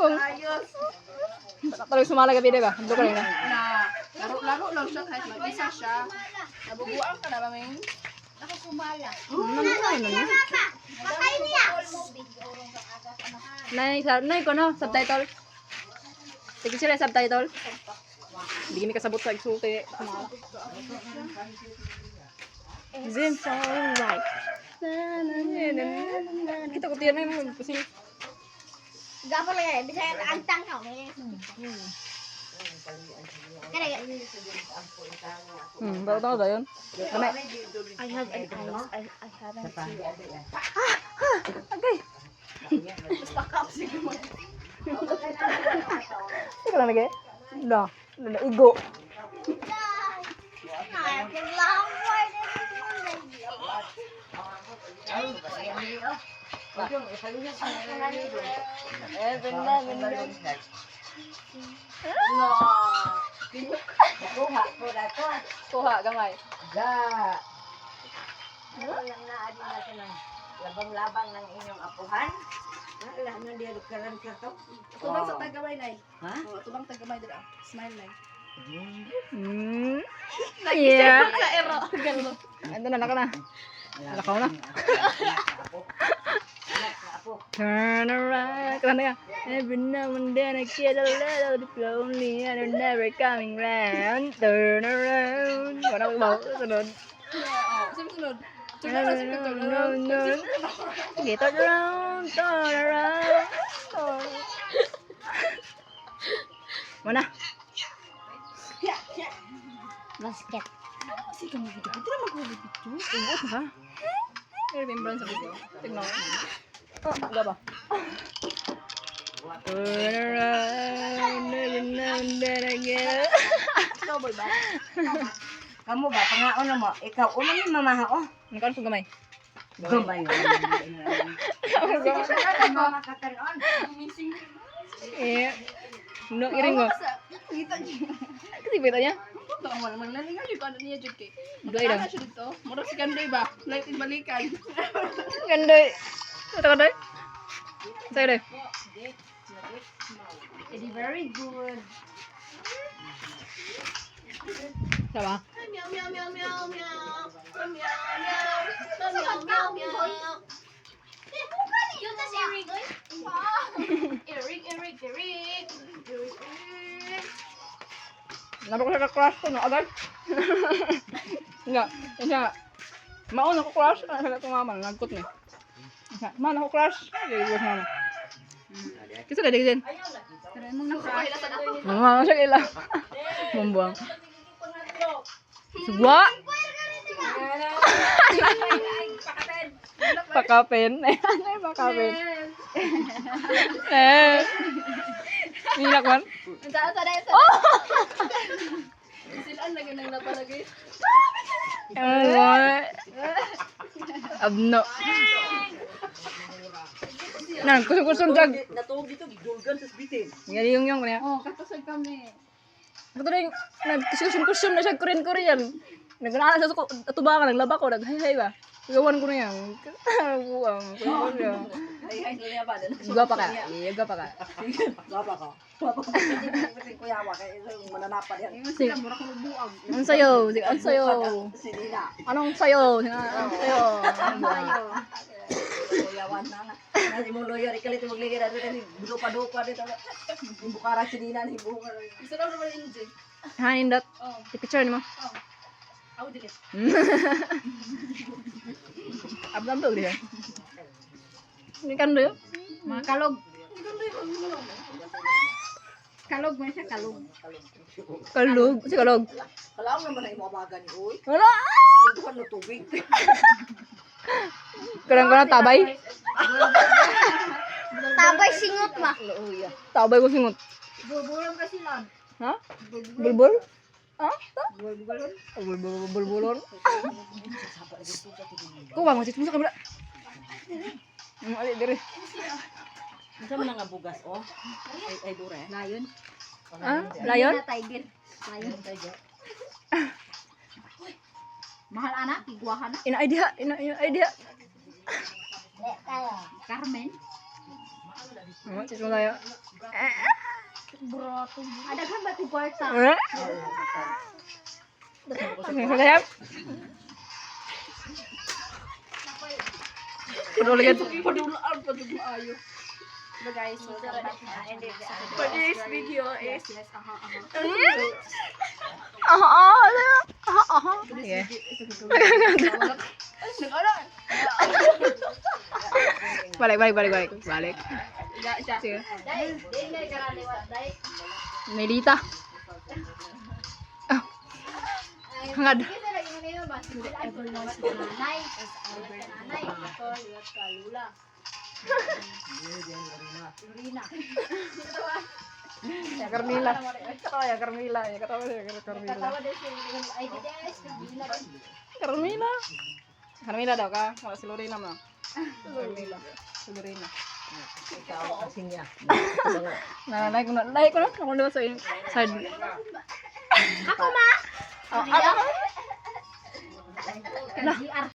Ayos. Talagang sumala gabi, diba? Ando ka rin na. Laro lang siya kahit mag-isa siya. Nabubuang ka na ba, Ming? Nay ko no, subtitle. Sige sila subtitle. Hindi kami kasabot sa igsulti. Zin so right. Kita ko tiyan na yung pusil. Gapal ya, bisa antang kau ni. Baru tahu dah yun. Kami. I have an eyes. I haven't seen. Okay. Pakap siguro. Ika lang lagi. Dah. Igo. Kuha gamay. Labang-labang ng inyong apuhan. Wala na diya karan ka to. Tubang sa tagamay nay. Ha? Oh, tubang tagamay dira. Smile nay. Yeah. Sa ero. Ando na naka na. Lakaw na. Turn around. Kaya na. Every now and then I get a little bit lonely and you're never coming round. Turn around. Wala ko ba? Sunod. Sunod. No. Okay, turn around. Turn around. Mana? Basket. Si kamu gitu. Itu mah gua gitu. Tunggu ha? Remembrance sa video. Tignan mo. Oh, enggak ba? Turn around, every now and then again. Cowboy ba? Kamu ba pangaon na mo? Ikaw una ni mamaha oh. Nakaon ko gamay. Gambay. Mama kakaron. Missing. Eh. No, iring mo. Kita niyo. Kasi beta niya. Baka mo naman nalingan yung ano niya dyan kay. Dua lang. Magkana siya dito. Murag si Gandoy ba? Light in balikan. Gandoy. Ito ka doy. Sa'yo doy. It's very good. Sama. Meow meow meow meow meow. Meow meow meow meow. Yun tas Eric oy. Eric. Napako sa crush ko no agad. Enggak. Isa. Mauna ko crush. Sa itong mama. Nagkot niya. Man ako crush. Jadi buat mama. Kita udah dikit. Pero mong na-crush. Mama siya kailang. Membuang. Sebuah. Pakapin. Ano yung pakapin? Nilak man? Sa dahil sa. Oh! Silaan lagi nang napalagay. Abno. Nah, kusong-kusong jag. Natuog dito gidulgan sa bitin. Nga yung kanya. Oh, katasag kami. Ito na yung nagkusong-kusong na siya Korean. Nagkanaan sa tubangan, naglaba ko, naghay-hay ba? Gawan ko na yan. Buwang. Ay niya ba? Gwa pa ka. Iya, gwa pa ka. Gapa ka. Hindi ko yawa kay mananapan yan. Sige. Mura ko buang. Anong sayo? Sige, anong sayo? Sinina. Anong sayo? Sige, anong sayo? Yawan na. Nasi mo lawyer ikalit magligid ato ni dupa-dupa dito. Bukara sinina ni bunga. Gusto daw naman yung Jay. Hanin dot. Oh. I-picture mo. Oh. Ako dili. Abdam to dia. Ini kan do. Mga kalog. Kalog mo siya, kalog. Kalug, si kalug. Kalaw naman ay mabaga ni uy. Wala. Tuduhan no tubig. Kadang-kadang tabay. Tabay singot ma. Tabay ko singot. Bulbulan kasi lang. Ha? Bulbul? Ha? Bulbulan. Bulbulon. Kung ba masih sa kabila. Ali dire. Unsa man nga bugas oh? Ay dure. Layon. Ha? Layon? Tiger. Layon. Mahal anak, iguahan na. Ina-idea. Lek tayo. Carmen. Tis mo tayo. Bro, ada kan batu kwarta. Tis mo tayo. Padulaan ayo. So guys, welcome back na and For this video is yes, Sige. Balik. Sige. Dai, dai kara lewat dai. Melita. Hangad. Kita lagi mana mas? Apple lewat nanay, nanay, apple lewat kalula. Lurina. Ya Carmila. Katawa ya Carmila. Katawa deh sih dengan IDS gila kan. Carmila daw ka. Wala si Lorena mo. Lorena. Ikaw kasing niya. Like ko na. Ako daw sa side. Ako ma. Ano? Kan GR